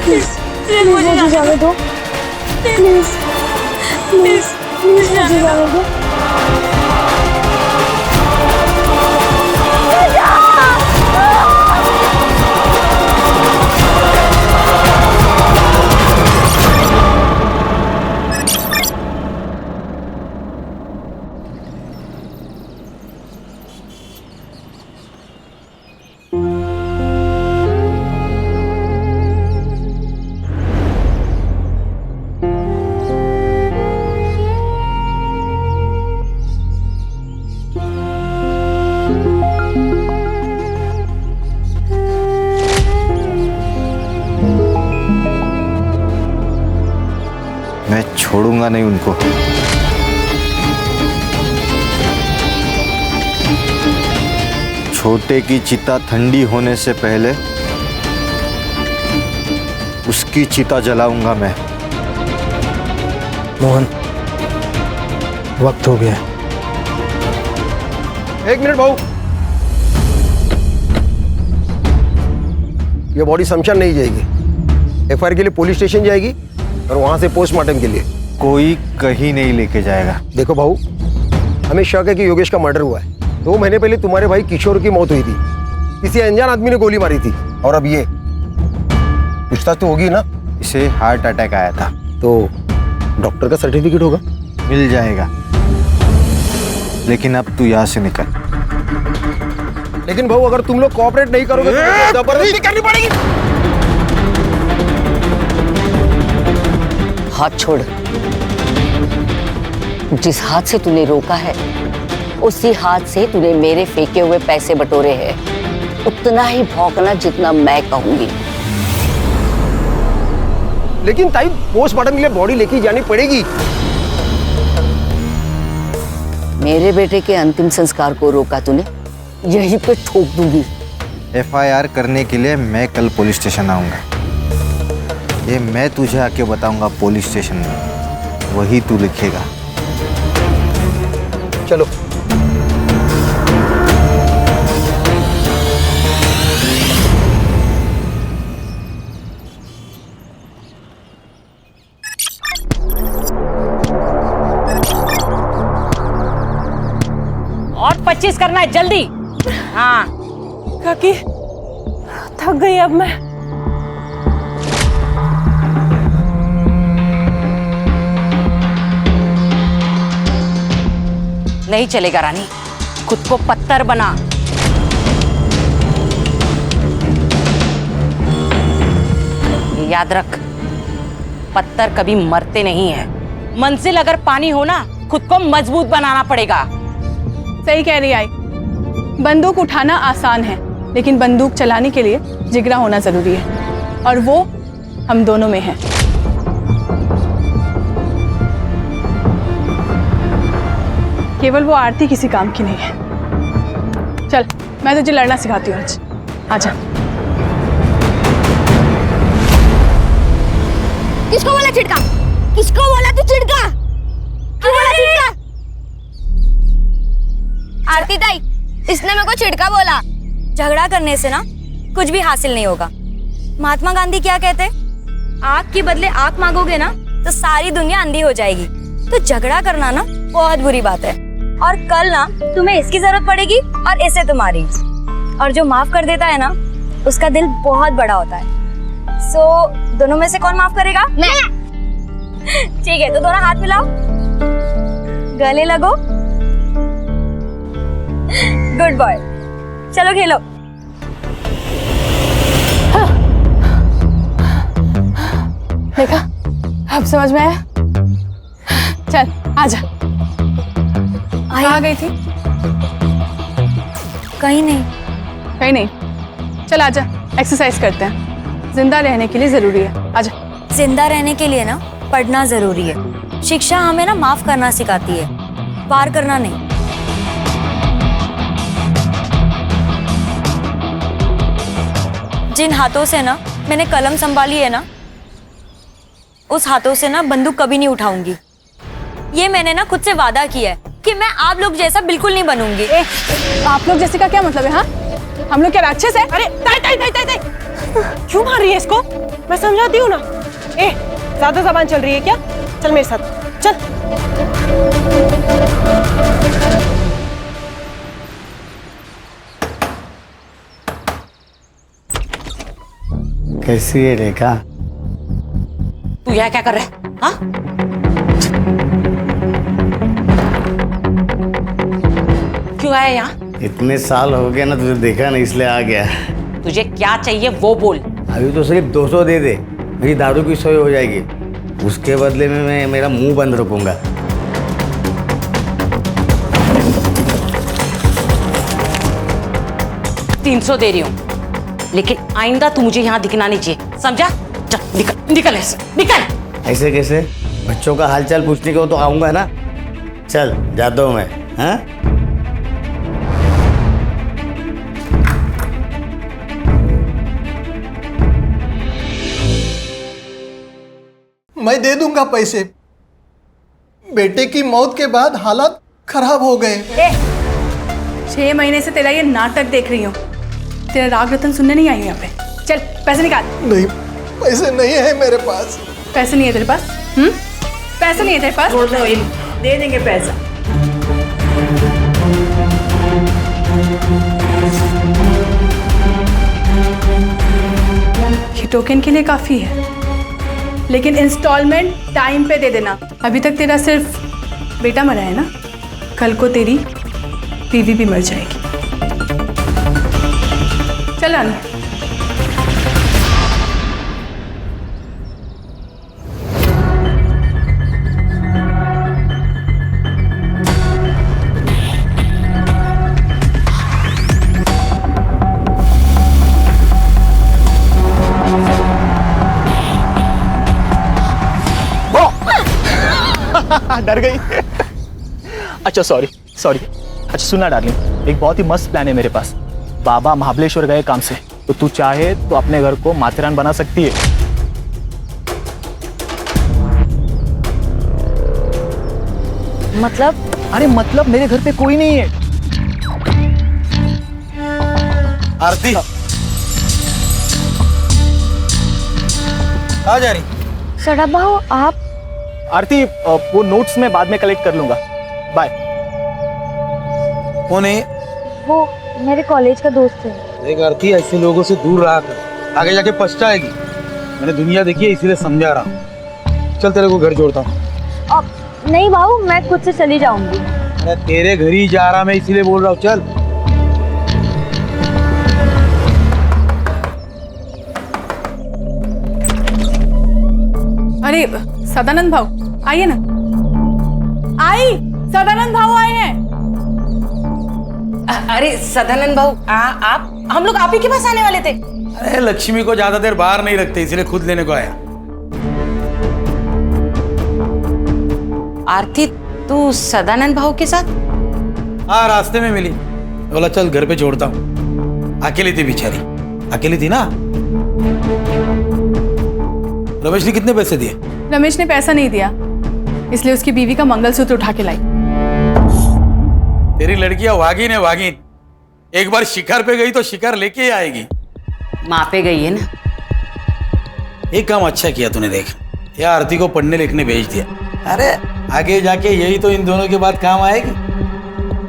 Please मुझे जाने दो, प्लीज प्लीज प्लीज मुझे जाने दो। मैं छोड़ूंगा नहीं उनको। छोटे की चिता ठंडी होने से पहले उसकी चिता जलाऊंगा मैं। मोहन, वक्त हो गया। एक मिनट भाऊ, ये बॉडी शमशान नहीं जाएगी, एफआईआर के लिए पुलिस स्टेशन जाएगी और वहां से पोस्टमार्टम के लिए। कोई कहीं नहीं लेके जाएगा। देखो भाऊ, हमें शक है कि योगेश का मर्डर हुआ है। 2 महीने पहले तुम्हारे भाई किशोर की मौत हुई थी, किसी अनजान आदमी ने गोली मारी थी, और अब ये पूछताछ तो होगी ना। इसे हार्ट अटैक आया था। तो डॉक्टर का सर्टिफिकेट होगा? मिल जाएगा, लेकिन अब तू यहाँ से निकल। लेकिन भाऊ, अगर तुम लोग कोऑपरेट नहीं करोगे तो जबरदस्ती करनी पड़ेगी। हाथ छोड़। जिस हाथ से तूने रोका है उसी हाथ से तूने मेरे फेंके हुए पैसे बटोरे हैं। उतना ही भौंकना जितना मैं कहूंगी। लेकिन ताई, पोस्टमार्टम के लिए बॉडी लेके जानी पड़ेगी। मेरे बेटे के अंतिम संस्कार को रोका तूने, यहीं पे ठोक दूंगी। एफआईआर करने के लिए मैं कल पुलिस स्टेशन आऊंगा। ये मैं तुझे आके बताऊंगा पुलिस स्टेशन में, वही तू लिखेगा। चलो। और 25 करना है जल्दी। हाँ काकी, थक गई अब मैं। नहीं चलेगा रानी, खुद को पत्थर बना। ये याद रख, पत्थर कभी मरते नहीं है। मंजिल अगर पानी हो ना, खुद को मजबूत बनाना पड़ेगा। सही कह रही आई। बंदूक उठाना आसान है, लेकिन बंदूक चलाने के लिए जिगरा होना जरूरी है, और वो हम दोनों में है। केवल वो आरती किसी काम की नहीं है। चल, मैं तुझे लड़ना सिखाती हूँ आज। आजा। किसको बोला चिड़का? किसको बोला तू चिड़का? क्यों बोला चिड़का? आरती ताई, इसने मेरे को चिड़का बोला। झगड़ा करने से ना कुछ भी हासिल नहीं होगा। महात्मा गांधी क्या कहते? आग के बदले आग मांगोगे ना तो सारी दुनिया अंधी हो जाएगी। तो झगड़ा करना ना बहुत बुरी बात है, और कल ना तुम्हें इसकी जरूरत पड़ेगी और इसे तुम्हारी। और जो माफ कर देता है ना, उसका दिल बहुत बड़ा होता है। दोनों में से कौन माफ करेगा? मैं। ठीक है, तो दोनों हाथ मिलाओ, गले लगो। गुड बॉय, चलो खेलो। देखा, अब समझ में आया। चल आजा। कहाँ गई थी? कहीं नहीं। कहीं नहीं? चल आजा, एक्सरसाइज करते हैं। जिंदा रहने के लिए जरूरी है। आजा। जिंदा रहने के लिए ना पढ़ना जरूरी है। शिक्षा हमें ना माफ करना सिखाती है, पार करना नहीं। जिन हाथों से ना मैंने कलम संभाली है ना, उस हाथों से ना बंदूक कभी नहीं उठाऊंगी। ये मैंने ना खुद से वादा किया है कि मैं आप लोग जैसा बिल्कुल नहीं बनूंगी। आप लोग जैसे का क्या मतलब है? हाँ, हम लोग क्या राक्षस है? अरे ताई ताई ताई ताई ताई, क्यों मार रही है इसको? मैं समझाती हूँ ना। ए, ज्यादा जबान चल रही है क्या? चल मेरे साथ, चल। कैसी है रेखा? तू यहाँ क्या कर रहा है? हाँ? क्यों आया यहाँ? इतने साल हो गए ना तुझे देखा नहीं, इसलिए आ गया। तुझे क्या चाहिए वो बोल। अभी तो सिर्फ 200 दे दे, मेरी दारू की सोई हो जाएगी। उसके बदले में मैं मेरा मुंह बंद रखूंगा। 300 दे रही हूँ, लेकिन आइंदा तू मुझे यहाँ दिखना नहीं चाहिए, समझा? चल निकल, निकल ऐसे, निकल। ऐसे कैसे? बच्चों का हालचाल पूछने को तो आऊंगा ना। चल जाता हूँ मैं। हाँ? मैं दे दूंगा पैसे। बेटे की मौत के बाद हालात खराब हो गए। 6 महीने से तेरा ये नाटक देख रही हूँ। तेरा राग रतन सुनने नहीं आई हूँ यहाँ पे। चल पैसे निकाल। नहीं, पैसे नहीं है मेरे पास। पैसे नहीं है तेरे पास? पैसे नहीं है तेरे पास? दे देंगे पैसा। ये टोकन के लिए काफी है, लेकिन इंस्टॉलमेंट टाइम पे दे देना। अभी तक तेरा सिर्फ बेटा मरा है ना, कल को तेरी बीवी भी मर जाएगी। चल आना। डर गई। अच्छा सॉरी। अच्छा सुनना डार्लिंग, एक बहुत ही मस्त प्लान है मेरे पास। बाबा महाबलेश्वर गए काम से, तो तू चाहे तो अपने घर को माथेरान बना सकती है। मतलब? अरे मतलब मेरे घर पे कोई नहीं है। आरती आ जा रही। सड़ा भाऊ आप? आरती वो नोट्स मैं बाद में कलेक्ट कर लूंगा। बाय। कौन है? वो मेरे कॉलेज का दोस्त है। देख आरती, ऐसे लोगों से दूर रहा कर, आगे जाके पछताएगी। मैंने दुनिया देखी है, इसीलिए समझा रहा हूँ। चल तेरे को घर जोड़ता हूँ। नहीं भाऊ, मैं खुद से चली जाऊंगी। अरे तेरे घर ही जा रहा मैं, इसीलिए बोल रहा हूँ। चल। अरे सदानंद भाऊ आइए ना। आई, सदानंद भाऊ आए हैं। अरे सदानंद भाऊ, आप हम लोग आप ही के पास आने वाले थे। अरे लक्ष्मी को ज्यादा देर बाहर नहीं रखते, इसलिए खुद लेने को आया। आरती तू सदानंद भाऊ के साथ? हाँ, रास्ते में मिली, बोला चल घर पे छोड़ता हूँ। अकेली थी बेचारी, अकेली थी ना। रमेश ने कितने पैसे दिए? रमेश ने पैसा नहीं दिया, इसलिए उसकी बीवी का मंगलसूत्र उठा के लाई। तेरी लड़कियां वागिन है, वागिन। एक बार शिकार पे गई तो शिकार लेके ही आएगी। माँ पे गई है ना। एक काम अच्छा किया तूने, देख यार आरती को पढ़ने लिखने भेज दिया। अरे आगे जाके यही तो इन दोनों के बाद काम आएगी।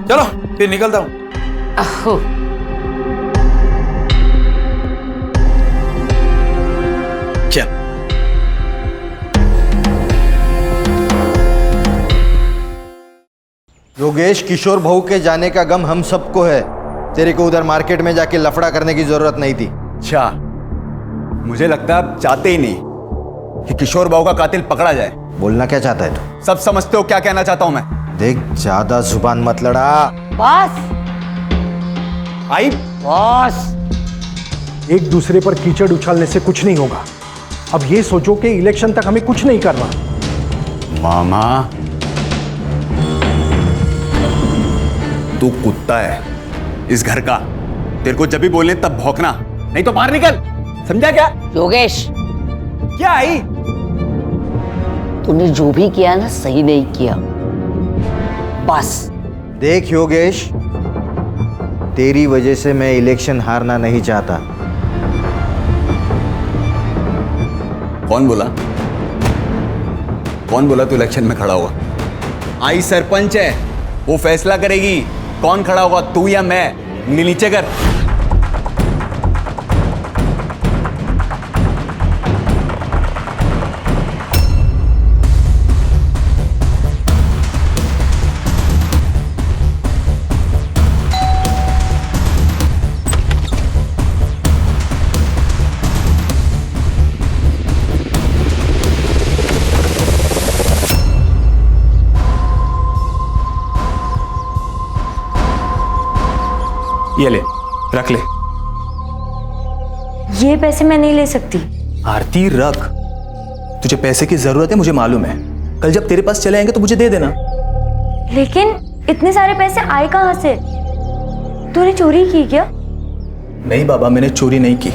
चलो फिर निकलता हूँ। अहो, चल। योगेश, किशोर बहू के जाने का गम हम सबको है। तेरे को उधर मार्केट में जाके लफड़ा करने की जरूरत नहीं थी। अच्छा, मुझे लगता है आप चाहते ही नहीं कि किशोर बहू का कातिल पकड़ा जाए। बोलना क्या चाहता है तू? सब समझते हो क्या कहना चाहता हूं मैं। देख, ज्यादा जुबान मत लड़ा। बस आई बॉस, एक दूसरे पर कीचड़ उछालने से कुछ नहीं होगा। अब ये सोचो कि इलेक्शन तक हमें कुछ नहीं करना। मामा, तू कुत्ता है इस घर का। तेरे को जब भी बोलने तब भौंकना, नहीं तो बाहर निकल, समझा क्या? योगेश, क्या आई? तूने जो भी किया ना, सही नहीं किया। बस देख योगेश, तेरी वजह से मैं इलेक्शन हारना नहीं चाहता। कौन बोला? कौन बोला तू इलेक्शन में खड़ा होगा? आई सरपंच है, वो फैसला करेगी कौन खड़ा होगा, तू या मैं। उंगली नीचे कर। ये ले, रख ले। ये पैसे मैं नहीं ले सकती। आरती रख, तुझे पैसे की जरूरत है, मुझे मालूम है। कल जब तेरे पास चले आएंगे तो मुझे दे देना। लेकिन इतने सारे पैसे आए कहाँ से? तूने चोरी की क्या? नहीं बाबा, मैंने चोरी नहीं की।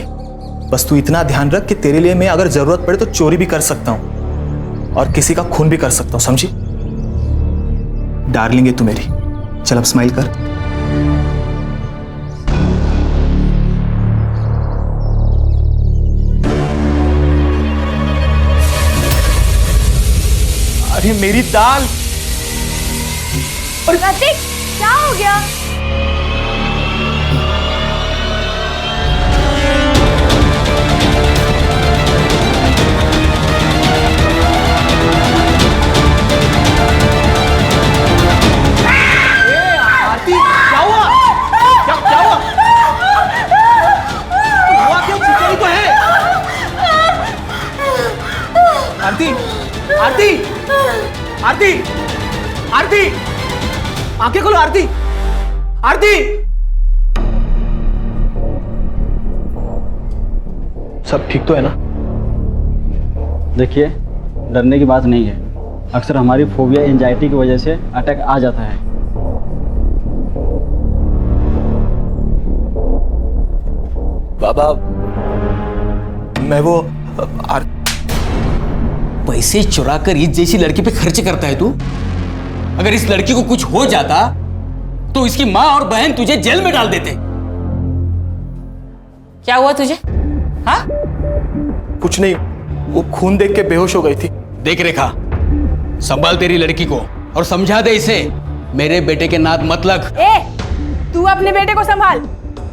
बस तू इतना ध्यान रख कि तेरे लिए मैं अगर जरूरत पड़े तो चोरी भी कर सकता हूं और किसी का खून भी कर सकता हूं, समझी? डार्लिंग है तू मेरी। चल अब स्माइल कर। अरे मेरी दाल। और प्रतीक, क्या हो गया? आरती, क्या हुआ? क्या हुआ? हुआ क्यों? चिल्लाई तो है। आरती, आरती, आरती, आरती, आंखें खोलो आरती, आरती। सब ठीक तो है ना? देखिए, डरने की बात नहीं है। अक्सर हमारी फोबिया एंजाइटी की वजह से अटैक आ जाता है। बाबा, मैं वो पैसे चुरा कर इस जैसी लड़की पे खर्च करता है तू? अगर इस लड़की को कुछ हो जाता तो इसकी माँ और बहन तुझे जेल में डाल देते। क्या हुआ तुझे? हाँ? कुछ नहीं, वो खून देख के बेहोश हो गई थी। देख रेखा, संभाल तेरी लड़की को और समझा दे इसे मेरे बेटे के नाद मत लग। तू अपने बेटे को संभाल।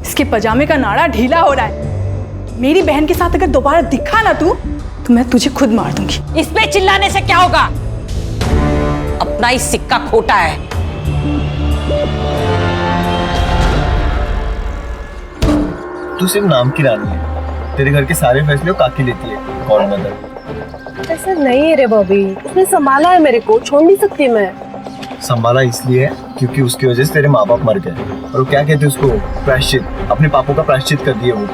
इसके पजामे का नाड़ा ढीला हो रहा है। मेरी बहन के साथ अगर दोबारा दिखा ना तू तो मैं तुझे खुद मार दूंगी। इस पे चिल्लाने से क्या होगा? अपना ही सिक्का खोटा है। तू सिर्फ नाम की रानी है, तेरे घर के सारे फैसले काकी लेती है। कौन मदर? ऐसा नहीं है रे बॉबी, उसने संभाला है मेरे को, छोड़ नहीं सकती मैं। संभाला इसलिए है क्योंकि उसकी वजह से तेरे माँ बाप मर गए, और वो क्या कहते हैं उसको, प्रायश्चित। अपने पापों का प्रायश्चित कर दिए वो।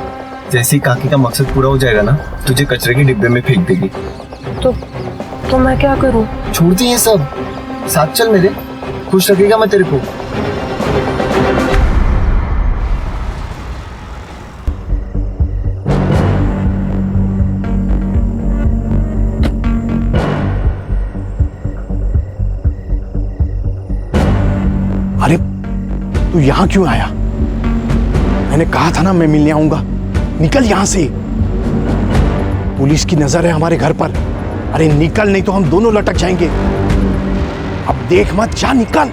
जैसे ही काकी का मकसद पूरा हो जाएगा ना, तुझे कचरे के डिब्बे में फेंक देगी। तो मैं क्या करूं? छोड़ दी ये सब, साथ चल मेरे, खुश रखेगा मैं तेरे को। अरे तू यहां क्यों आया? मैंने कहा था ना मैं मिलने आऊंगा। निकल यहां से, पुलिस की नजर है हमारे घर पर। अरे निकल, नहीं तो हम दोनों लटक जाएंगे। अब देख मत, जा निकल।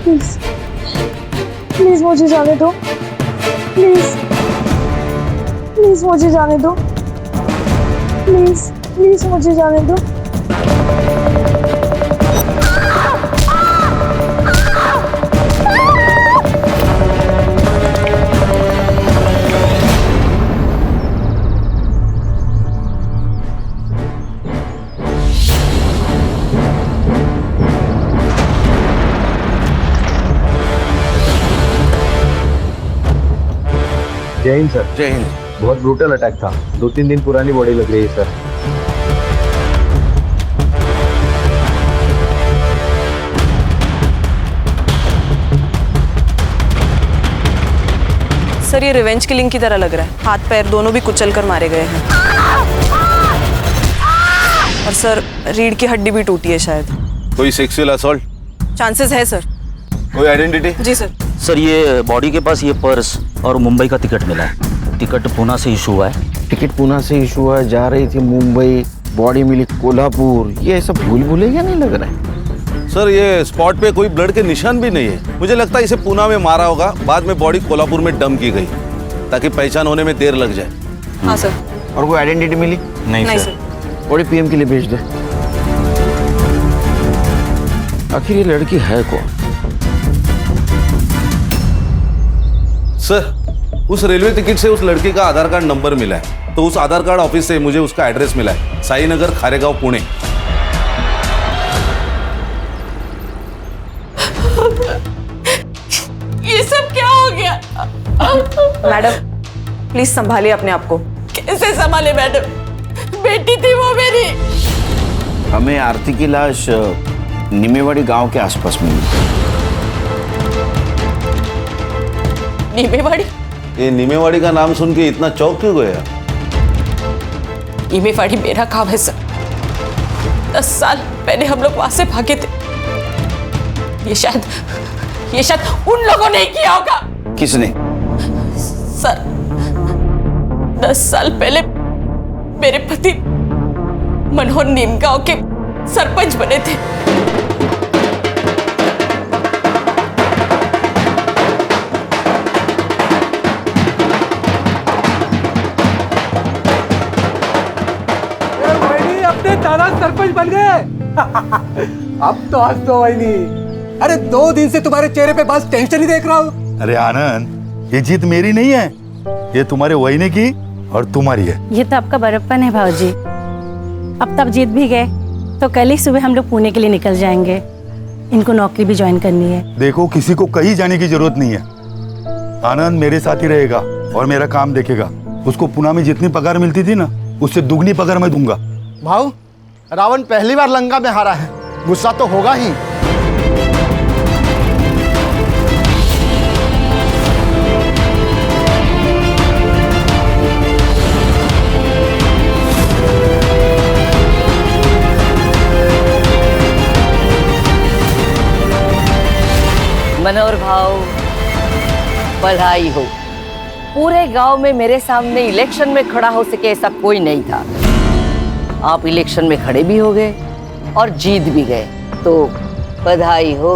प्लीज प्लीज मुझे जाने दो, प्लीज प्लीज मुझे जाने दो, प्लीज प्लीज मुझे जाने दो। जय हिंद सर। जय हिंद। बहुत ब्रूटल अटैक था, 2-3 दिन पुरानी बॉडी लग रही है सर। सर ये रिवेंज किलिंग की तरह लग रहा है। हाथ पैर दोनों भी कुचल कर मारे गए हैं। और सर रीढ़ की हड्डी भी टूटी है शायद। कोई सेक्सुअल असॉल्ट? चांसेस है सर। कोई आइडेंटिटी? जी सर। सर ये बॉडी के पास ये पर्स और मुंबई का टिकट मिला है। टिकट पूना से इशू हुआ है। टिकट पूना से इशू हुआ है, जा रही थी मुंबई, बॉडी मिली कोल्हापुर। ये सब भूल भुलैया नहीं लग रहा है। सर ये स्पॉट पे कोई ब्लड के निशान भी नहीं है। मुझे लगता है इसे पूना में मारा होगा, बाद में बॉडी कोल्हापुर में डंप की गई ताकि पहचान होने में देर लग जाए। हाँ सर। और कोई आइडेंटिटी मिली? नहीं सर। बॉडी पीएम के लिए भेज दे। आखिर ये लड़की है कौन? सर उस रेलवे टिकट से उस लड़के का आधार कार्ड नंबर मिला है, तो उस आधार कार्ड ऑफिस से मुझे उसका एड्रेस मिला है, साई नगर, खारेगांव, पुणे। ये सब क्या हो गया? मैडम प्लीज संभालिए अपने आप को। कैसे संभाले मैडम? बेटी थी वो मेरी। हमें आरती की लाश निमेवाड़ी गांव के आसपास मिली। नीमेवाड़ी? ये नीमेवाड़ी का नाम सुन के इतना चौंक क्यों गया? नीमेवाड़ी मेरा गांव है सर। 10 साल पहले हम लोग वहां से भागे थे। ये शायद उन लोगों ने किया होगा। किसने? सर 10 साल पहले मेरे पति मनोहर नीमगांव के सरपंच बने थे। अपने दादा सरपंच बन गए। अब तो हंस दो वहीनी। अरे 2 दिन से तुम्हारे चेहरे पे बस टेंशन ही देख रहा हूँ। अरे आनंद, ये जीत मेरी नहीं है, ये तुम्हारे वहीने की और तुम्हारी है। ये तो आपका बड़प्पन है भाऊजी। अब तब जीत भी गए तो कल ही सुबह हम लोग पुणे के लिए निकल जाएंगे। इनको नौकरी भी ज्वाइन करनी है। देखो किसी को कहीं जाने की जरूरत नहीं है। आनंद मेरे साथ ही रहेगा और मेरा काम देखेगा। उसको पुणे में जितनी पगार मिलती थी ना, उससे दुगनी पगार मैं दूंगा। भाऊ, रावण पहली बार लंका में हारा है, गुस्सा तो होगा ही। मनोहर भाव, बधाई हो। पूरे गांव में मेरे सामने इलेक्शन में खड़ा हो सके ऐसा कोई नहीं था। आप इलेक्शन में खड़े भी हो गए और जीत भी गए, तो बधाई हो।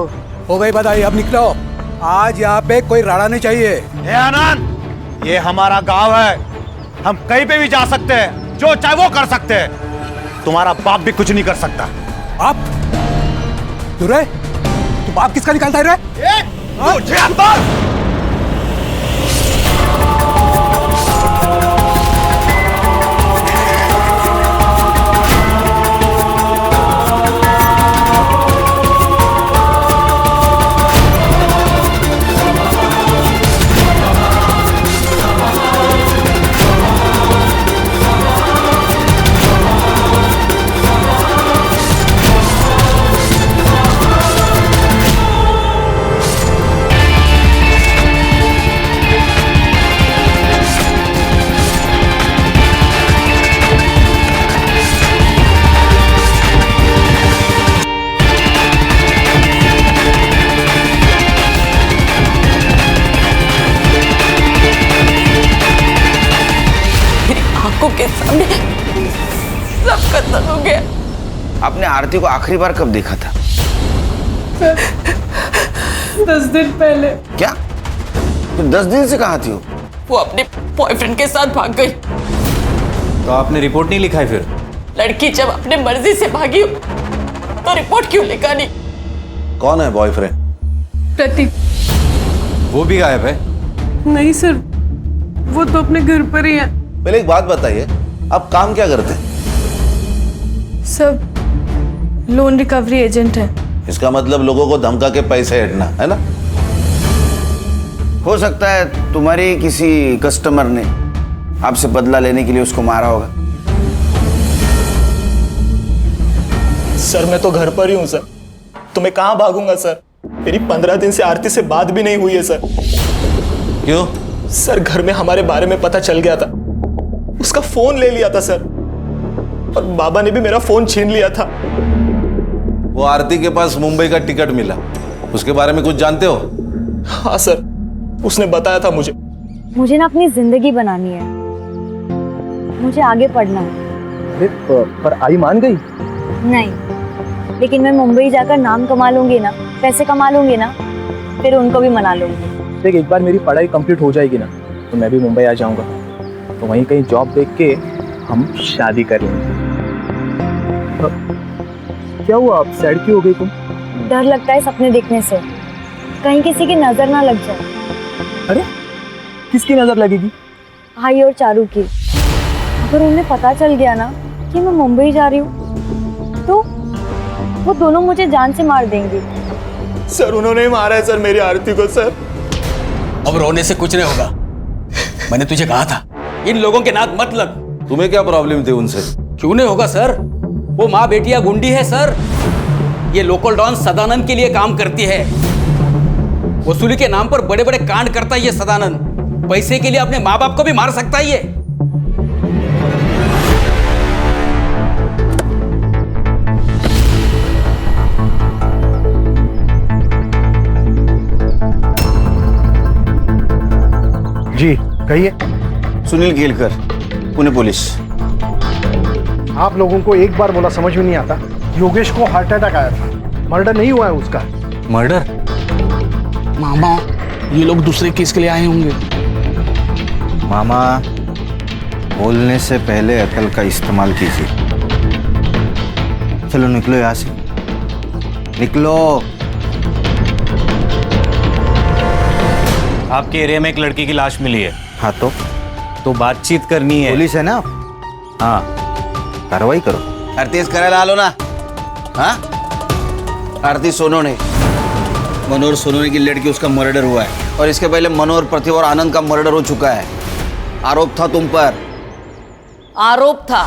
ओ भाई बधाई, अब निकलो। आज यहाँ पे कोई राड़ा नहीं चाहिए। हे आनंद, ये हमारा गांव है, हम कहीं पे भी जा सकते हैं, जो चाहे वो कर सकते हैं। तुम्हारा बाप भी कुछ नहीं कर सकता। आप तू रे, तू बाप किसका निकालता है रे? मुझे अंदर के सामने सब खत्म हो गया। आपने आरती को आखिरी बार कब देखा था? 10 दिन पहले। क्या? तो 10 दिन से कहाँ थी वो अपने बॉयफ्रेंड के साथ भाग गई। तो आपने रिपोर्ट नहीं लिखा है फिर? लड़की जब अपने मर्जी से भागी तो रिपोर्ट क्यों लिखा नहीं? कौन है बॉयफ्रेंड? प्रतीक। वो भी गायब है? नहीं सर, वो तो अपने घर पर ही है। पहले एक बात बताइए, आप काम क्या करते हैं? सब लोन रिकवरी एजेंट है। इसका मतलब लोगों को धमका के पैसे हटना है ना? हो सकता है तुम्हारे किसी कस्टमर ने आपसे बदला लेने के लिए उसको मारा होगा। सर मैं तो घर पर ही हूँ सर, तो मैं कहाँ भागूंगा सर? मेरी 15 दिन से आरती से बात भी नहीं हुई है सर। क्यों? सर घर में हमारे बारे में पता चल गया था, उसका फोन ले लिया था सर, और बाबा ने भी मेरा फोन छीन लिया था। वो आरती के पास मुंबई का टिकट मिला, उसके बारे में कुछ जानते हो? हाँ सर, उसने बताया था मुझे। मुझे ना अपनी जिंदगी बनानी है, मुझे आगे पढ़ना है। अरे पर आई मान गई? नहीं, लेकिन मैं मुंबई जाकर नाम कमा लूंगी ना, पैसे कमा लूंगी ना, फिर उनको भी मना लूंगी। देख, एक बार मेरी पढ़ाई कंप्लीट हो जाएगी ना तो मैं भी मुंबई आ जाऊंगा, तो वहीं कहीं जॉब देख के हम शादी कर लेंगे। क्या हुआ, आप सैड क्यों हो गई तुम? डर लगता है सपने देखने से, कहीं किसी की नजर ना लग जाए। अरे किसकी नजर लगेगी? भाई और चारू की। अगर उन्हें पता चल गया ना कि मैं मुंबई जा रही हूँ तो वो दोनों मुझे जान से मार देंगे। सर उन्होंने ही मारा है सर मेरी आरती को। सर अब रोने से कुछ नहीं होगा, मैंने तुझे कहा था इन लोगों के नाक मत लग। तुम्हें क्या प्रॉब्लम थी उनसे? क्यों नहीं होगा सर, वो माँ बेटिया गुंडी है सर। ये लोकल डॉन सदानंद के लिए काम करती है, वसूली के नाम पर बड़े बड़े कांड करता है ये सदानंद। पैसे के लिए अपने माँ बाप को भी मार सकता है ये। जी कहिए। सुनील केलकर, पुणे पुलिस। आप लोगों को एक बार बोला समझ में नहीं आता? योगेश को हार्ट अटैक आया था, मर्डर नहीं हुआ है उसका। मर्डर? मामा, ये लोग दूसरे केस के लिए आए होंगे। मामा, बोलने से पहले अकल का इस्तेमाल कीजिए। चलो निकलो यहाँ से, निकलो। आपके एरिया में एक लड़की की लाश मिली है। हाँ तो बातचीत करनी है। पुलिस है ना? हाँ, कार्रवाई करो। आरती करा ला लो ना। हाँ, आरती सोनोने, मनोहर सोनोने की लड़की, उसका मर्डर हुआ है। और इसके पहले मनोहर, प्रतिभा और आनंद का मर्डर हो चुका है। आरोप था तुम पर। आरोप था,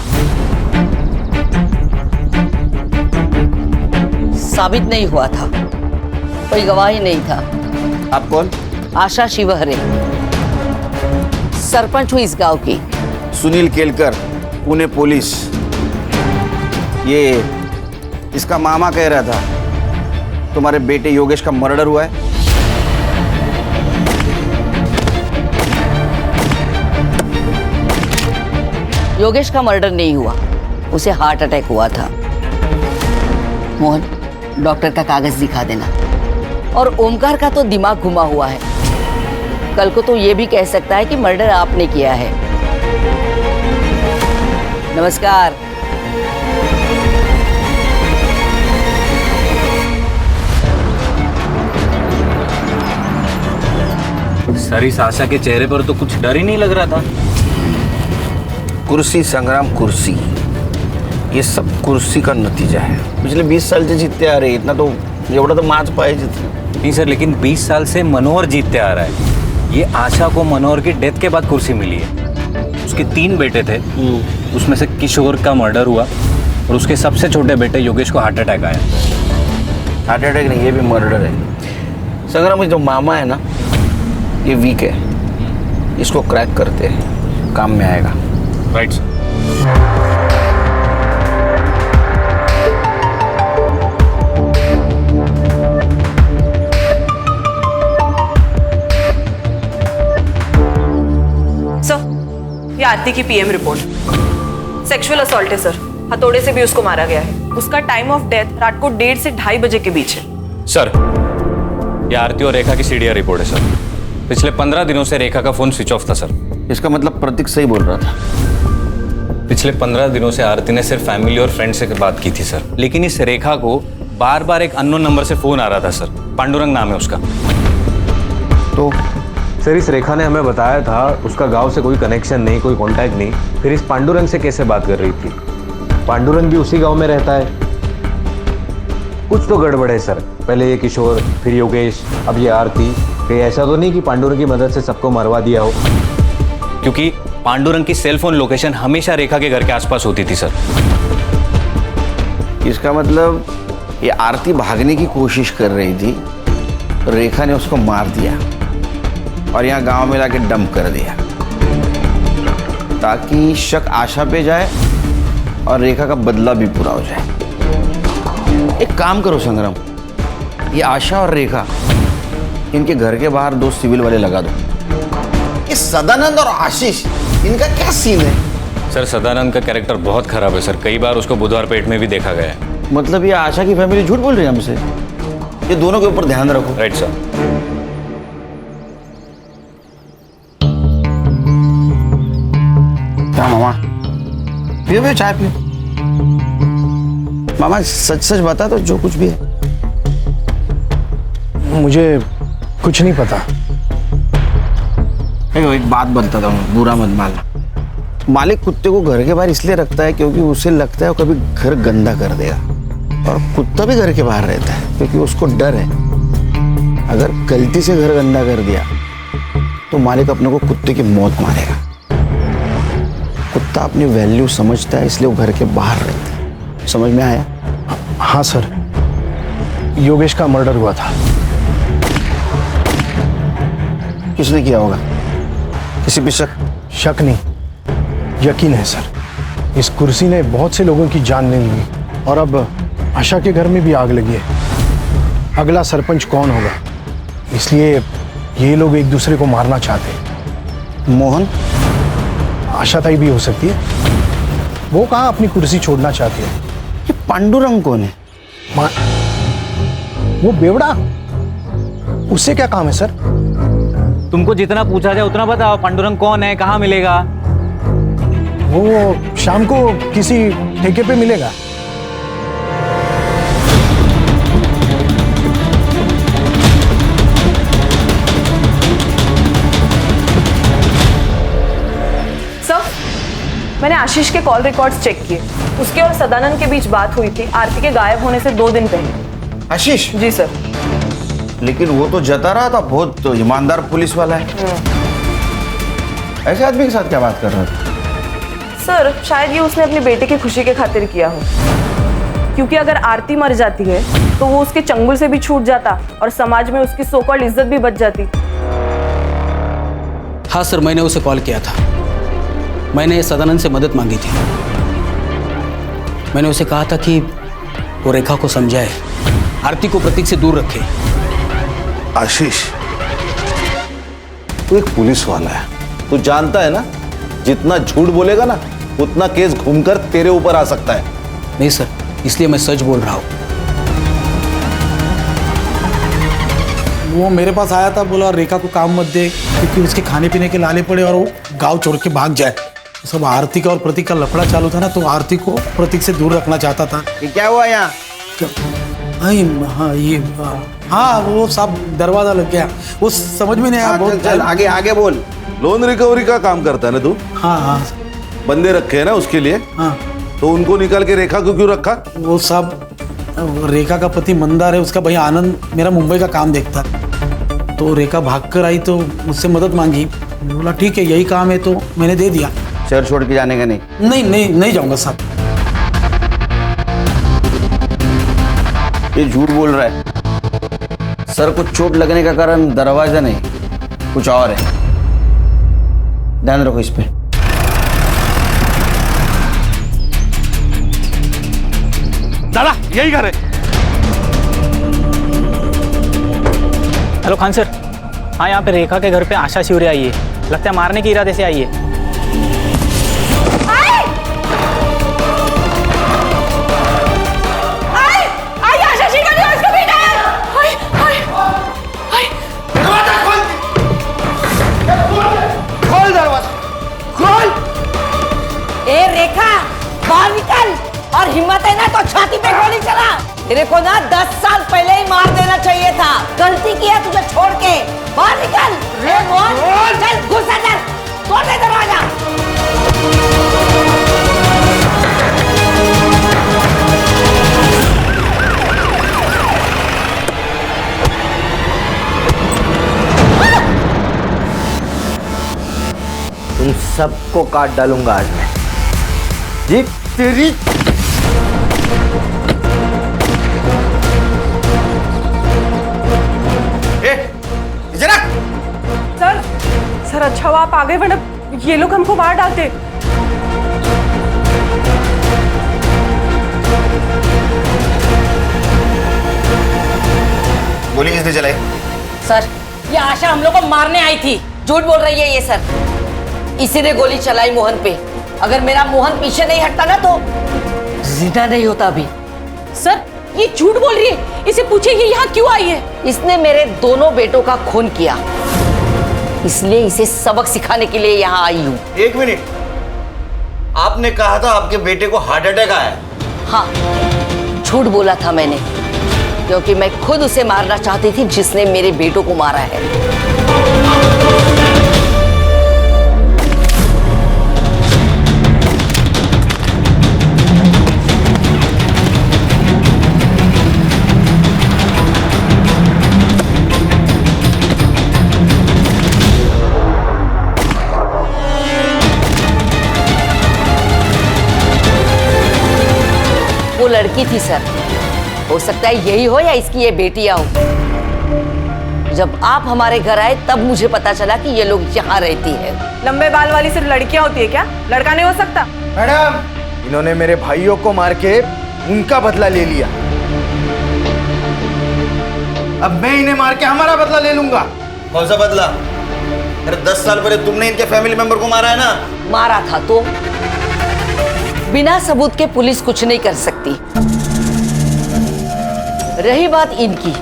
साबित नहीं हुआ था, कोई गवाही नहीं था। आप कौन? आशा शिवहरे, सरपंच हुई इस गांव की। सुनील केलकर, पुणे पुलिस। ये इसका मामा कह रहा था तुम्हारे बेटे योगेश का मर्डर हुआ है। योगेश का मर्डर नहीं हुआ, उसे हार्ट अटैक हुआ था। मोहन, डॉक्टर का कागज दिखा देना। और ओमकार का तो दिमाग घुमा हुआ है, कल को तो ये भी कह सकता है कि मर्डर आपने किया है। नमस्कार। सर, इस आशा के चेहरे पर तो कुछ डर ही नहीं लग रहा था। कुर्सी संग्राम, कुर्सी, ये सब कुर्सी का नतीजा है। पिछले 20 साल से जीतते आ रहे, इतना तो एवढा तो माच पाहिजे। नहीं सर, लेकिन 20 साल से मनोहर जीतते आ रहा है। ये आशा को मनोहर की डेथ के बाद कुर्सी मिली है। उसके 3 बेटे थे, उसमें से किशोर का मर्डर हुआ और उसके सबसे छोटे बेटे योगेश को हार्ट अटैक आया। हार्ट अटैक नहीं, ये भी मर्डर है। संग्राम, जो मामा है ना, ये वीक है, इसको क्रैक करते हैं, काम में आएगा। Right sir. ये आरती की पीएम रिपोर्ट। सेक्सुअल असॉल्ट है सर, हथौड़े से भी उसको मारा गया है। उसका टाइम ऑफ डेथ रात को 1:30 से 2:30 बजे के बीच है। सर, ये आरती और रेखा की सीडीआर रिपोर्ट है सर। पिछले 15 दिनों से रेखा का फोन स्विच ऑफ था सर। इसका मतलब प्रतीक सही बोल रहा था। पिछले 15 दिनों से आरती ने सिर्फ फैमिली और फ्रेंड से बात की थी सर, लेकिन इस रेखा को बार बार एक अननोन नंबर से फोन आ रहा था सर। पांडुरंग नाम है उसका। तो सर, इस रेखा ने हमें बताया था उसका गांव से कोई कनेक्शन नहीं, कोई कांटेक्ट नहीं। फिर इस पांडुरंग से कैसे बात कर रही थी? पांडुरंग भी उसी गांव में रहता है। कुछ तो गड़बड़ है सर। पहले ये किशोर, फिर योगेश, अब ये आरती। कहीं ऐसा तो नहीं कि पांडुरंग की मदद से सबको मरवा दिया हो? क्योंकि पांडुरंग की सेल फोन लोकेशन हमेशा रेखा के घर के आसपास होती थी सर। इसका मतलब ये आरती भागने की कोशिश कर रही थी, रेखा ने उसको मार दिया और यहाँ गांव में लाके डंप कर दिया ताकि शक आशा पे जाए और रेखा का बदला भी पूरा हो जाए। एक काम करो संग्राम, ये आशा और रेखा इनके घर के बाहर 2 सिविल वाले लगा दो। ये सदानंद और आशीष इनका क्या सीन है? सर सदानंद का कैरेक्टर बहुत खराब है सर, कई बार उसको बुधवार पेट में भी देखा गया है। मतलब ये आशा की फैमिली झूठ बोल रही है हमसे? ये दोनों के ऊपर ध्यान रखो। Right sir. क्या मामा, पियो चाय पियो। मामा सच सच बता दो जो कुछ भी है। मुझे कुछ नहीं पता। एक बात बताता हूँ, बुरा मत मानना। मालिक कुत्ते को घर के बाहर इसलिए रखता है क्योंकि उसे लगता है वो कभी घर गंदा कर देगा, और कुत्ता भी घर के बाहर रहता है क्योंकि उसको डर है अगर गलती से घर गंदा कर दिया तो मालिक अपने को कुत्ते की मौत मारेगा। कुत्ता अपनी वैल्यू समझता है इसलिए वो घर के बाहर रहता है। समझ में आया? हाँ सर, योगेश का मर्डर हुआ था। किसने किया होगा? किसी पे शक? शक नहीं, यकीन है सर। इस कुर्सी ने बहुत से लोगों की जान ले ली और अब आशा के घर में भी आग लगी है। अगला सरपंच कौन होगा, इसलिए ये लोग एक दूसरे को मारना चाहते हैं। मोहन? आशा ताई भी हो सकती है। वो कहाँ अपनी कुर्सी छोड़ना चाहती है। ये पांडुरंग कौन है? वो बेवड़ा, उससे क्या काम है सर? तुमको जितना पूछा जाए उतना बताओ। पांडुरंग कौन है, कहाँ मिलेगा? वो शाम को किसी ठेके पे मिलेगा। सर, मैंने आशीष के कॉल रिकॉर्ड्स चेक किए। उसके और सदानंद के बीच बात हुई थी आरती के गायब होने से 2 दिन पहले। आशीष? जी सर। लेकिन वो तो जता रहा था बहुत ईमानदार पुलिस वाला है। ऐसे आदमी के साथ क्या बात कर रहा था? सर, शायद ये उसने अपनी बेटे की खुशी के खातिर किया हो, क्योंकि अगर आरती मर जाती है तो वो उसके चंगुल से भी छूट जाता और समाज में उसकी सो कॉल्ड इज्जत भी बच जाती। हाँ सर, मैंने उसे कॉल किया था। मैंने सदानंद से मदद मांगी थी। मैंने उसे कहा था कि वो रेखा को समझाए, आरती को प्रतीक से दूर रखे। आशीष, तू एक पुलिस वाला है, तू जानता है ना जितना झूठ बोलेगा ना उतना केस घूमकर तेरे ऊपर आ सकता है। नहीं सर, इसलिए मैं सच बोल रहा हूँ। वो मेरे पास आया था, बोला रेखा को काम मत दे क्योंकि उसके खाने पीने के लाले पड़े और वो गांव छोड़ के भाग जाए। सब आरती का और प्रतीक का लफड़ा चालू था ना, तो आरती को प्रतीक से दूर रखना चाहता था। ये क्या हुआ यहाँ? हाँ, वो सब दरवाजा लग गया, वो समझ में नहीं आया। बहुत चल आगे आगे बोल। लोन रिकवरी का काम करता है ना तू? हाँ हाँ। बंदे रखे हैं ना उसके लिए? हाँ। तो उनको निकाल के रेखा को क्यों रखा? वो सब रेखा का पति मंदार है, उसका भैया आनंद मेरा मुंबई का काम देखता। तो रेखा भागकर आई तो मुझसे मदद मांगी। बोला ठीक है, यही काम है, तो मैंने दे दिया। शहर छोड़ के जाने का नहीं? नहीं जाऊंगा साहब। ये झूठ बोल रहा है। सर को चोट लगने का कारण दरवाजा नहीं, कुछ और है। ध्यान रखो इस पे। दादा, यही घर है। Hello Khan sir. हाँ, यहाँ पे रेखा के घर पे आशा शिवरे आई है। लगता है मारने के इरादे से आई है। बाहर निकल, और हिम्मत है ना तो छाती पे गोली चला। तेरे को ना 10 साल पहले ही मार देना चाहिए था। गलती किया तुझे छोड़ के। बाहर निकल। चल घुस अंदर, तोड़ दे दरवाजा। तुम सबको काट डालूंगा आज मैं। जी तेरी सर अच्छा हुआ आप आ गए, वरना ये लोग हमको मार डालते। गोली चलाई? सर, ये आशा हम लोग को मारने आई थी। झूठ बोल रही है ये सर। इसी ने गोली चलाई मोहन पे। अगर मेरा मोहन पीछे नहीं हटता ना तो जिंदा नहीं होता अभी। सर, ये झूठ बोल रही है। इसे पूछिए ये यहाँ क्यों आई है। इसने मेरे दोनों बेटों का खून किया, इसलिए इसे सबक सिखाने के लिए यहाँ आई हूँ। एक मिनट, आपने कहा था आपके बेटे को हार्ट अटैक आया? हाँ, झूठ बोला था मैंने, क्योंकि मैं खुद उसे मारना चाहती थी जिसने मेरे बेटों को मारा है। वो लड़की थी सर, हो सकता है यही हो या इसकी ये बेटियां हो। जब आप हमारे घर आए तब मुझे पता चला कि ये लोग यहाँ रहती है। लंबे बाल वाली सिर्फ लड़कियां होती है क्या? लड़का नहीं हो सकता? मैडम, इन्होंने मेरे भाइयों को मार के उनका बदला ले लिया, अब मैं इन्हें मार के हमारा बदला ले लूंगा। कौन सा बदला? अरे 10 साल पहले तुमने इनके फैमिली मेंबर को मारा है ना? मारा था तो बिना सबूत के पुलिस कुछ नहीं कर सकती। रही बात इनकी,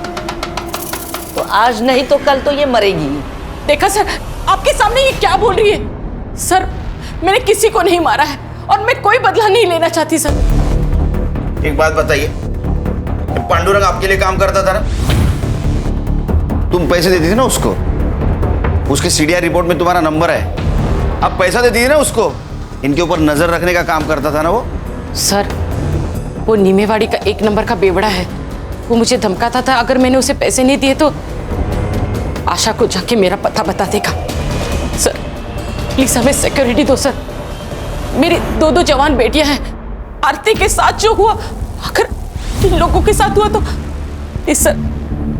तो आज नहीं तो कल तो ये मरेगी। देखा सर, आपके सामने ये क्या बोल रही है। सर, मैंने किसी को नहीं मारा है और मैं कोई बदला नहीं लेना चाहती सर। एक बात बताइए, पांडुरंग आपके लिए काम करता था ना? तुम पैसे देती थी ना उसको? उसके सीडीआर रिपोर्ट में तुम्हारा नंबर है। आप पैसा देती थी ना उसको? इनके ऊपर नजर रखने का काम करता था ना वो? सर, वो नीमेवाड़ी का 1 नंबर का बेवड़ा है। वो मुझे धमकाता था अगर मैंने उसे पैसे नहीं दिए तो आशा को जाके मेरा पता बता देगा। सर, प्लीज हमें सिक्योरिटी दो सर। मेरी 2 जवान बेटियां हैं। आरती के साथ जो हुआ, अगर इन लोगों के साथ हुआ तो प्लीज सर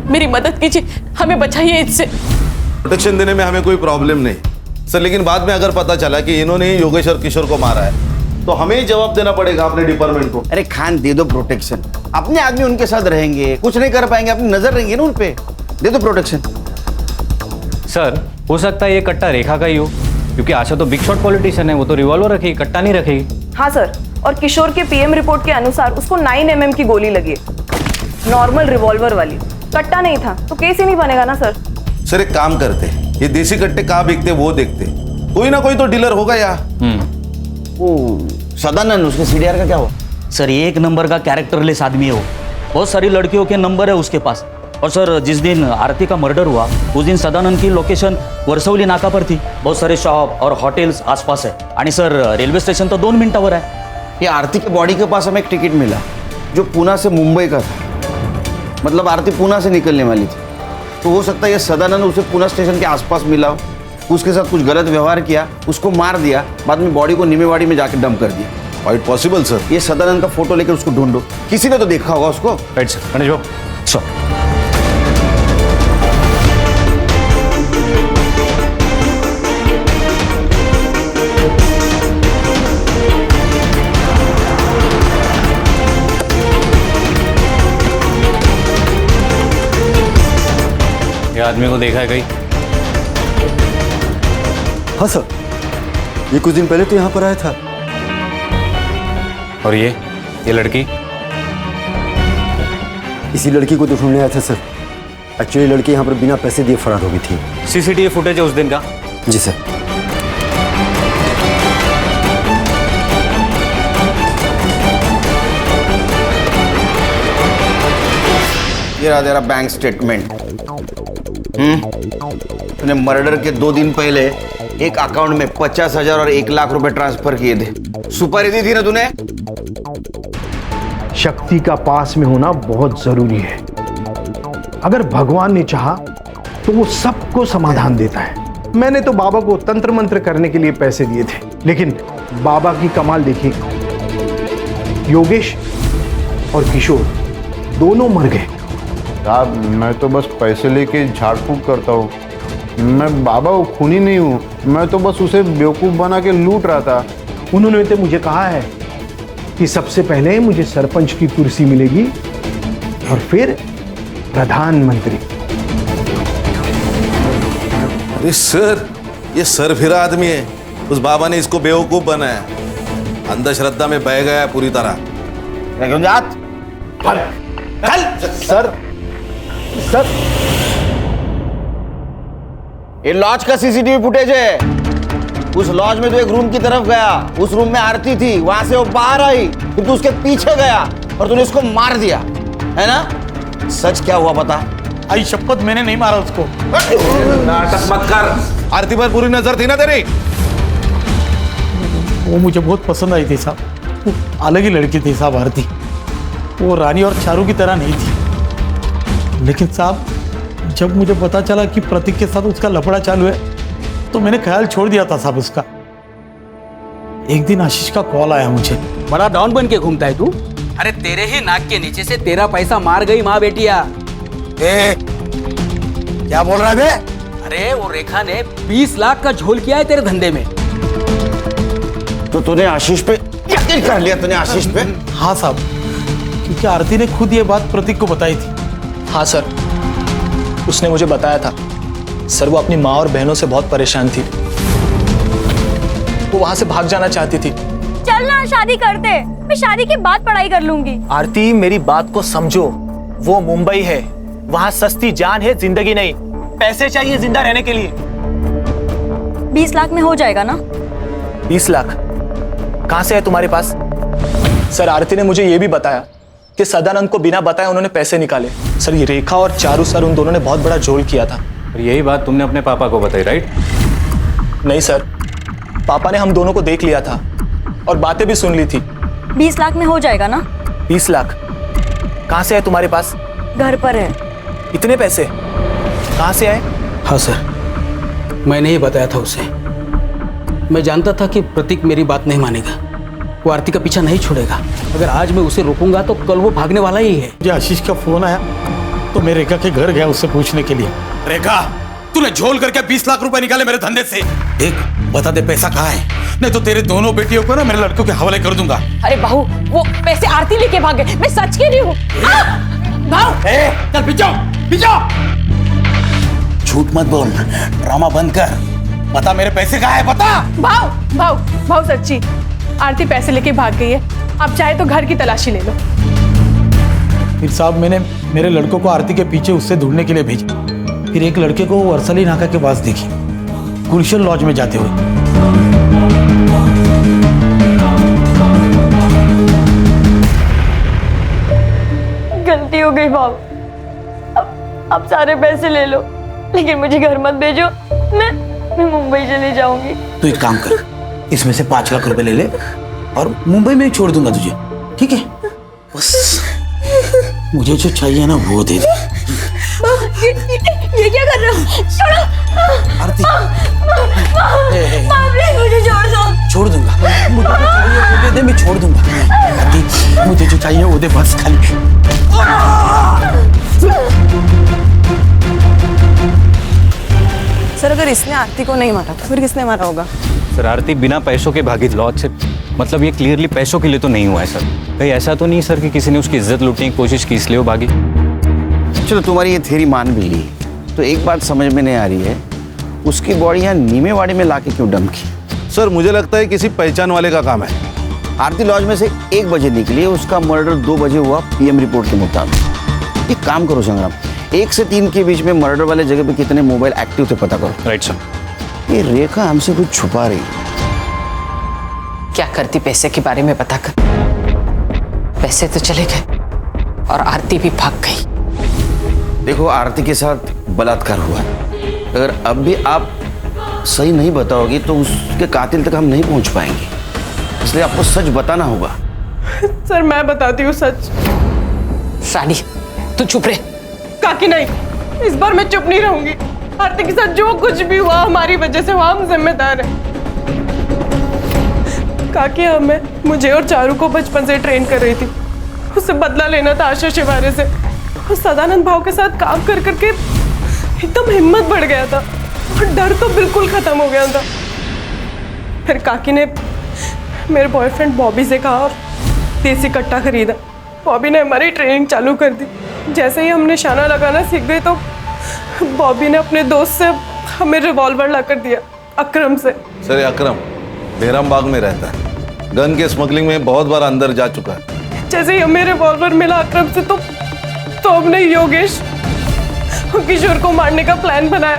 मेरी मदद कीजिए, हमें बचाइए इससे। प्रोटेक्शन देने में हमें कोई प्रॉब्लम नहीं सर, लेकिन बाद में अगर पता चला कि इन्होंने ही योगेश और किशोर को मारा है तो हमें ही जवाब देना पड़ेगा अपने डिपार्टमेंट को। अरे खान, दे दो प्रोटेक्शन। अपने आदमी उनके साथ रहेंगे, कुछ नहीं कर पाएंगे, अपनी नजर रहेंगे ना उन पे। दे दो प्रोटेक्शन। सर, हो सकता है ये कट्टा रेखा का ही हो, क्योंकि आशा तो बिग शॉट पॉलिटिशियन है, वो तो रिवॉल्वर रखेगी, कट्टा नहीं रखेगी। हाँ सर, और किशोर के पीएम रिपोर्ट के अनुसार उसको 9 mm की गोली लगी है, नॉर्मल रिवॉल्वर वाली। कट्टा नहीं था तो केस ही नहीं बनेगा ना सर। सर, एक काम करते, ये देसी कट्टे कहाँ बिकते वो देखते, कोई ना कोई तो डीलर होगा यहाँ। वो सदानंद, उसके सीडीआर का क्या हुआ? सर, ये 1 नंबर का कैरेक्टरलेस आदमी है वो। बहुत सारी लड़कियों के नंबर है उसके पास। और सर, जिस दिन आरती का मर्डर हुआ उस दिन सदानंद की लोकेशन वरसवली नाका पर थी। बहुत सारे शॉप और होटल्स आसपास है। आणि सर, रेलवे स्टेशन तो 2 मिनटावर है। ये आरती के बॉडी के पास हमें एक टिकट मिला जो पूना से मुंबई का था, मतलब आरती पूना से निकलने वाली थी। तो हो सकता है ये सदानंद उसे पूना स्टेशन के आसपास मिला हो, उसके साथ कुछ गलत व्यवहार किया, उसको मार दिया, बाद में बॉडी को नीमेवाड़ी में जाकर डंप कर दिया। Quite possible sir. ये सदानंद का फोटो लेकर उसको ढूंढो, किसी ने तो देखा होगा उसको। राइट सर, गणेश बाबू। सर, ये आदमी को देखा है कहीं? हाँ सर, ये कुछ दिन पहले तो यहाँ पर आया था। और ये लड़की? इसी लड़की को तो ढूंढने आया था सर। एक्चुअली लड़की यहाँ पर बिना पैसे दिए फरार हो गई थी। सीसीटीवी फुटेज है उस दिन का? जी सर। ये रहा तेरा बैंक स्टेटमेंट। तूने मर्डर के 2 दिन पहले एक अकाउंट में 50,000 और 1 लाख रुपए ट्रांसफर किए थे। सुपारी दी थी ना तूने? शक्ति का पास में होना बहुत जरूरी है। अगर भगवान ने चाहा तो वो सबको समाधान देता है। मैंने तो बाबा को तंत्र मंत्र करने के लिए पैसे दिए थे, लेकिन बाबा की कमाल देखिए, योगेश और किशोर दोनों मर गए। साहब, मैं तो बस पैसे लेके झाड़ फूक करता हूँ। मैं बाबा वो खूनी नहीं हूँ, मैं तो बस उसे बेवकूफ़ बना के लूट रहा था। उन्होंने तो मुझे कहा है कि सबसे पहले मुझे सरपंच की कुर्सी मिलेगी और फिर प्रधानमंत्री। अरे सर, ये सर फिरा आदमी है। उस बाबा ने इसको बेवकूफ बनाया, अंधश्रद्धा में बह गया पूरी तरह। सर सर, ये लॉज का सीसीटीवी फुटेज है। उस लॉज में तो एक रूम की तरफ गया, उस रूम में आरती थी, वहां से वो बाहर आई, फिर तू उसके पीछे गया और तूने उसको मार दिया, है ना? सच क्या हुआ बता? आई शपथ, मैंने नहीं मारा उसको। नाटक मत कर। आरती पर पूरी नजर थी ना तेरी? वो मुझे बहुत पसंद आई थी साहब, वो अलग ही लड़की थी साहब आरती। वो रानी और चारू की तरह नहीं थी। लेकिन साहब, जब मुझे पता चला कि प्रतीक के साथ उसका लफड़ा चालू है, तो मैंने ख्याल छोड़ दिया था साहब उसका। एक दिन आशीष का कॉल आया मुझे। बड़ा डॉन बन के घूमता है तू? अरे तेरे ही नाक के नीचे से तेरा पैसा मार गई माँ बेटिया। क्या बोल रहा है बे? अरे वो रेखा ने 20 लाख का झोल किया है तेरे धंधे में। तो तूने आशीष पे यकीन कर लिया? तूने आशीष पे? हाँ साहब, क्योंकि आरती ने खुद ये बात प्रतीक को बताई थी। हाँ सर, उसने मुझे बताया था। सर, वो अपनी माँ और बहनों से बहुत परेशान थी। वो वहां से भाग जाना चाहती थी। चल ना शादी करते, मैं शादी के बाद पढ़ाई कर लूंगी। आरती, मेरी बात को समझो। वो मुंबई है, वहां सस्ती जान है, जिंदगी नहीं। पैसे चाहिए जिंदा रहने के लिए। 20 लाख में हो जाएगा ना? 20 लाख कहां से है तुम्हारे पास? सर, आरती ने मुझे ये भी बताया कि सदानंद को बिना बताए उन्होंने पैसे निकाले। सर, ये रेखा और चारू सर, उन दोनों ने बहुत बड़ा झोल किया था। और यही बात तुमने अपने पापा को बताई, राइट? नहीं सर, पापा ने हम दोनों को देख लिया था और बातें भी सुन ली थी। 20 लाख में हो जाएगा ना? 20 लाख कहां से है तुम्हारे पास? घर पर है। इतने पैसे कहां से आए? हाँ सर, मैंने ही बताया था उसे। मैं जानता था कि प्रतीक मेरी बात नहीं मानेगा, वो आरती का पीछा नहीं छोड़ेगा। अगर आज मैं उसे रोकूंगा तो कल वो भागने वाला ही है। मुझे आशीष का फोन आया तो मैं रेखा के घर गया उससे पूछने के लिए। रेखा, तूने झोल करके 20 लाख रुपए निकाले मेरे धंधे से। देख, बता दे पैसा कहाँ है, नहीं तो तेरे दोनों बेटियों को ना मेरे लड़कों के हवाले कर दूंगा। अरे बहू, वो पैसे आरती लेके भागे, मैं सच कह रही हूँ। चल पीछो। झूठ मत बोल, ड्रामा बंद कर। बता मेरे पैसे कहाँ है, बता। भाव सच्ची, आरती पैसे लेके भाग गई है। आप चाहे तो घर की तलाशी ले लो। फिर साहब, मैंने मेरे लड़कों को आरती के पीछे उससे ढूंढने के लिए भेजा। फिर एक लड़के को वर्सली नाका के पास देखी, गुलशन लॉज में जाते हुए। गलती हो गई बाबू, अब सारे पैसे ले लो, लेकिन मुझे घर मत भेजो। मैं मुंबई चली जाऊंगी। तो एक काम कर, इसमें से 5 लाख रुपए ले ले और मुंबई में ही छोड़ दूंगा तुझे, ठीक है? बस मुझे जो चाहिए ना वो दे दे। ये क्या कर रहे हो? छोड़ो आरती, प्लीज मुझे छोड़ दो। छोड़ दूंगा, मुझे जो चाहिए वो दे दे, मैं छोड़ दूंगा। आरती, मुझे जो चाहिए वो दे बस खाली। सर, अगर इसने आरती को नहीं मारा तो फिर किसने मारा होगा? सर, आरती बिना पैसों के भागी लॉज से। मतलब ये क्लियरली पैसों के लिए तो नहीं हुआ है सर। कहीं ऐसा तो नहीं सर कि किसी ने उसकी इज्जत लूटने की कोशिश की इसलिए वो भागी? चलो, तुम्हारी ये थ्योरी मान भी ली, तो एक बात समझ में नहीं आ रही है, उसकी बॉडी यहाँ नीमेवाड़ी में लाके क्यों डंप की? सर, मुझे लगता है किसी पहचान वाले का काम है। आरती लॉज में से 1 बजे निकली, उसका मर्डर 2 बजे हुआ पीएम रिपोर्ट के मुताबिक। एक काम करो संग्राम, 1 से 3 के बीच में मर्डर वाले जगह पे कितने मोबाइल एक्टिव थे पता करो। Right sir. ये रेखा हमसे कुछ छुपा रही। क्या करती पैसे के बारे में पता कर। पैसे तो चले गए और आरती भी भाग गई। देखो, आरती के साथ बलात्कार हुआ, अगर अब भी आप सही नहीं बताओगी तो उसके कातिल तक हम नहीं पहुंच पाएंगे, इसलिए आपको सच बताना होगा। सर, मैं बताती हूँ सच। रानी, तू चुप रहे। काकी नहीं, इस बार मैं चुप नहीं रहूंगी। आरती के साथ जो कुछ भी हुआ हमारी वजह से हुआ, हम जिम्मेदार हैं। काकी मुझे और चारू को बचपन से ट्रेन कर रही थी, उससे बदला लेना था आशा शिवारे से। और सदानंद भाव के साथ काम कर करके एकदम हिम्मत बढ़ गया था और डर तो बिल्कुल खत्म हो गया था। फिर काकी ने मेरे बॉयफ्रेंड बॉबी से कहा और देसी कट्टा खरीदा। बॉबी ने हमारी ट्रेनिंग चालू कर दी। जैसे ही हम निशाना लगाना सीख गए तो बॉबी ने अपने दोस्त से हमें रिवॉल्वर ला कर दिया अकरम से। सर ये अकरम बेहराम बाग में रहता है, गन के स्मगलिंग में बहुत बार अंदर जा चुका है। जैसे ही हमें रिवॉल्वर मिला अकरम से तो हमने योगेश और किशोर को मारने का प्लान बनाया।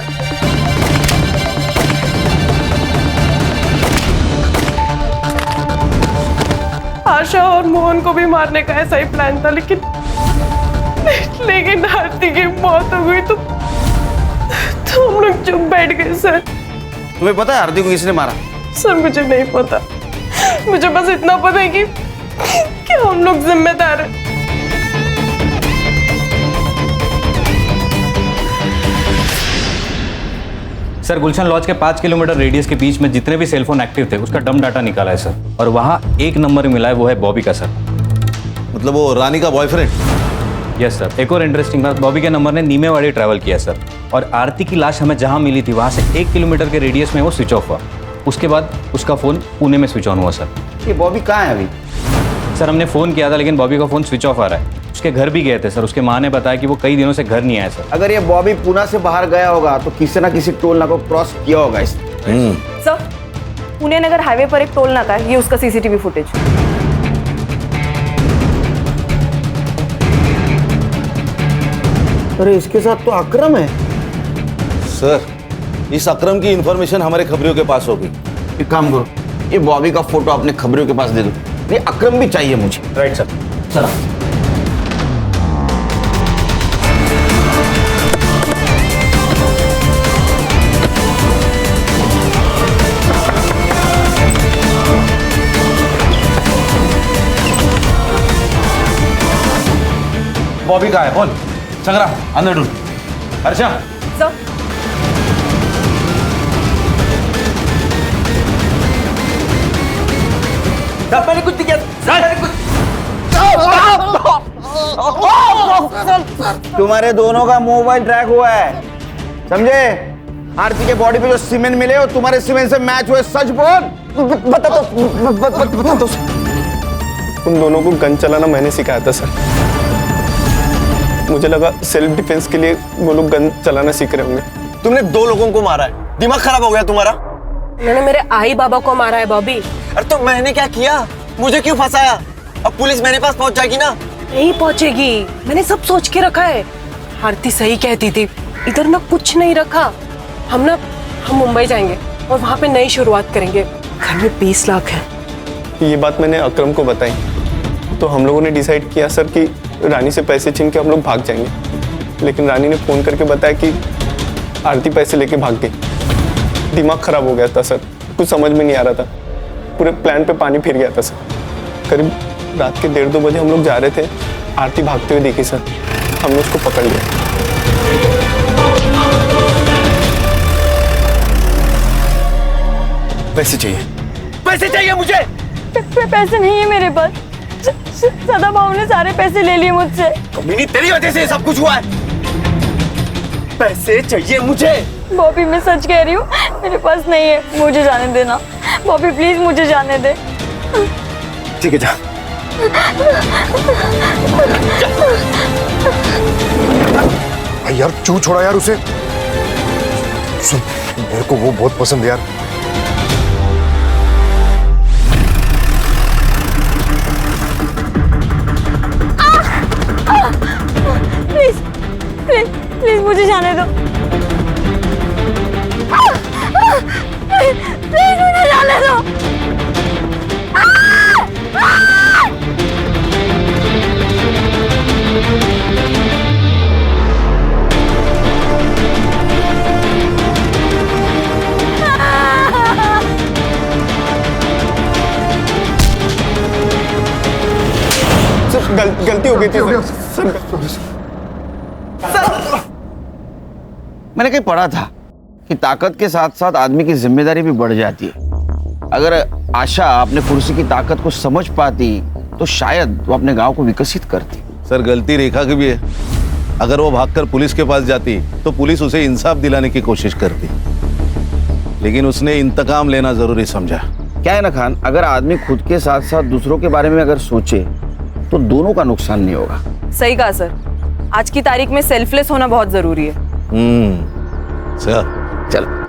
आशा और मोहन को भी मारने का ऐसा ही प्लान था, लेकिन आरती की मौत हो गई तो हम लोग चुप बैठ गए। सर तुम्हें पता है आरती को किसने मारा? सर मुझे नहीं पता, मुझे बस इतना पता है कि हम लोग जिम्मेदार हैं। सर गुलशन लॉज के 5 किलोमीटर रेडियस के बीच में जितने भी सेलफोन एक्टिव थे उसका डम डाटा निकाला है सर, और वहाँ 1 नंबर मिला है, वो है बॉबी का सर। मतलब वो रानी का बॉयफ्रेंड? Yes sir. एक और इंटरेस्टिंग बात, बॉबी के नंबर ने नीमेवाड़ी ट्रैवल किया सर, और आरती की लाश हमें जहाँ मिली थी वहाँ से 1 किलोमीटर के रेडियस में वो स्विच ऑफ हुआ। उसके बाद उसका फ़ोन पुणे में स्विच ऑन हुआ सर। ये बॉबी कहाँ है अभी? सर हमने फ़ोन किया था लेकिन बॉबी का फ़ोन स्विच ऑफ आ रहा है। उसके घर भी गए थे सर, उसके माँ ने बताया कि वो कई दिनों से घर नहीं आया सर। अगर ये बॉबी पुणे से बाहर गया होगा तो किसी ना किसी टोल नाका को क्रॉस किया होगा इसने। सर पुणे नगर हाईवे पर एक टोल नाका है, ये उसका सीसीटीवी फुटेज। अरे इसके साथ तो अकरम है। सर इस अकरम की इंफॉर्मेशन हमारे खबरियों के पास होगी। एक काम करो, ये बॉबी का फोटो अपने खबरियों के पास दे दो, ये अकरम भी चाहिए मुझे। Right sir. चलो बॉबी कहाँ है? बोल संग्राम, अंदर ढूंढ। अर्चा सर मैंने कुछ नहीं किया, मैंने कुछ। तुम्हारे दोनों का मोबाइल ट्रैक हुआ है, समझे? आरती के बॉडी पे जो सीमेंट मिले और तुम्हारे सीमेंट से मैच हुए, सच बोल। बता दो। उन दोनों को गन चलाना मैंने सिखाया था सर। मुझे लगा सेल्फ डिफेंस के लिए वो लोग गन चलाना सीख रहे होंगे। तुमने 2 लोगों को मारा है, दिमाग खराब हो गया तुम्हारा। मैंने मेरे आई बाबा को मारा है बॉबी। अरे तो मैंने क्या किया? मुझे क्यों फंसाया? अब पुलिस मेरे पास पहुंच जाएगी ना? नहीं पहुंचेगी, मैंने सब सोच के रखा है। आरती सही कहती थी, इधर ना कुछ नहीं रखा। हम मुंबई जाएंगे और वहाँ पे नई शुरुआत करेंगे। घर में 20 लाख है। ये बात मैंने अकरम को बताई तो हम लोगों ने डिसाइड किया सर कि रानी से पैसे छीन के हम लोग भाग जाएंगे, लेकिन रानी ने फ़ोन करके बताया कि आरती पैसे लेके भाग गई। दिमाग खराब हो गया था सर, कुछ समझ में नहीं आ रहा था, पूरे प्लान पे पानी फिर गया था सर। करीब रात के 1:30-2 बजे हम लोग जा रहे थे, आरती भागते हुए देखी सर, हमने उसको पकड़ लिया। पैसे चाहिए मुझे। पैसे नहीं है मेरे पास, सदा भाव ने सारे पैसे ले लिए मुझसे। कमीनी तेरी वजह से सब कुछ हुआ है। पैसे चाहिए मुझे। बॉबी मैं सच कह रही हूँ, मेरे पास नहीं है, मुझे जाने देना। बॉबी प्लीज मुझे जाने दे। ठीक है जा। भाई यार क्यों छोड़ा यार उसे? सुन मेरे को वो बहुत पसंद है यार। प्लीज प्लीज प्लीज मुझे जाने दो। प्लीज मुझे जाने दो। गलती हो गई थी सर। मैंने कहीं पढ़ा था कि ताकत के साथ साथ आदमी की जिम्मेदारी भी बढ़ जाती है। अगर आशा अपने कुर्सी की ताकत को समझ पाती तो शायद वो अपने गांव को विकसित करती। सर गलती रेखा की भी है। अगर वो भागकर पुलिस के पास जाती तो पुलिस उसे इंसाफ दिलाने की कोशिश करती, लेकिन उसने इंतकाम लेना जरूरी समझा। क्या है ना खान, अगर आदमी खुद के साथ साथ दूसरों के बारे में अगर सोचे तो दोनों का नुकसान नहीं होगा। सही कहा सर, आज की तारीख में सेल्फलेस होना बहुत जरूरी है। सर चलो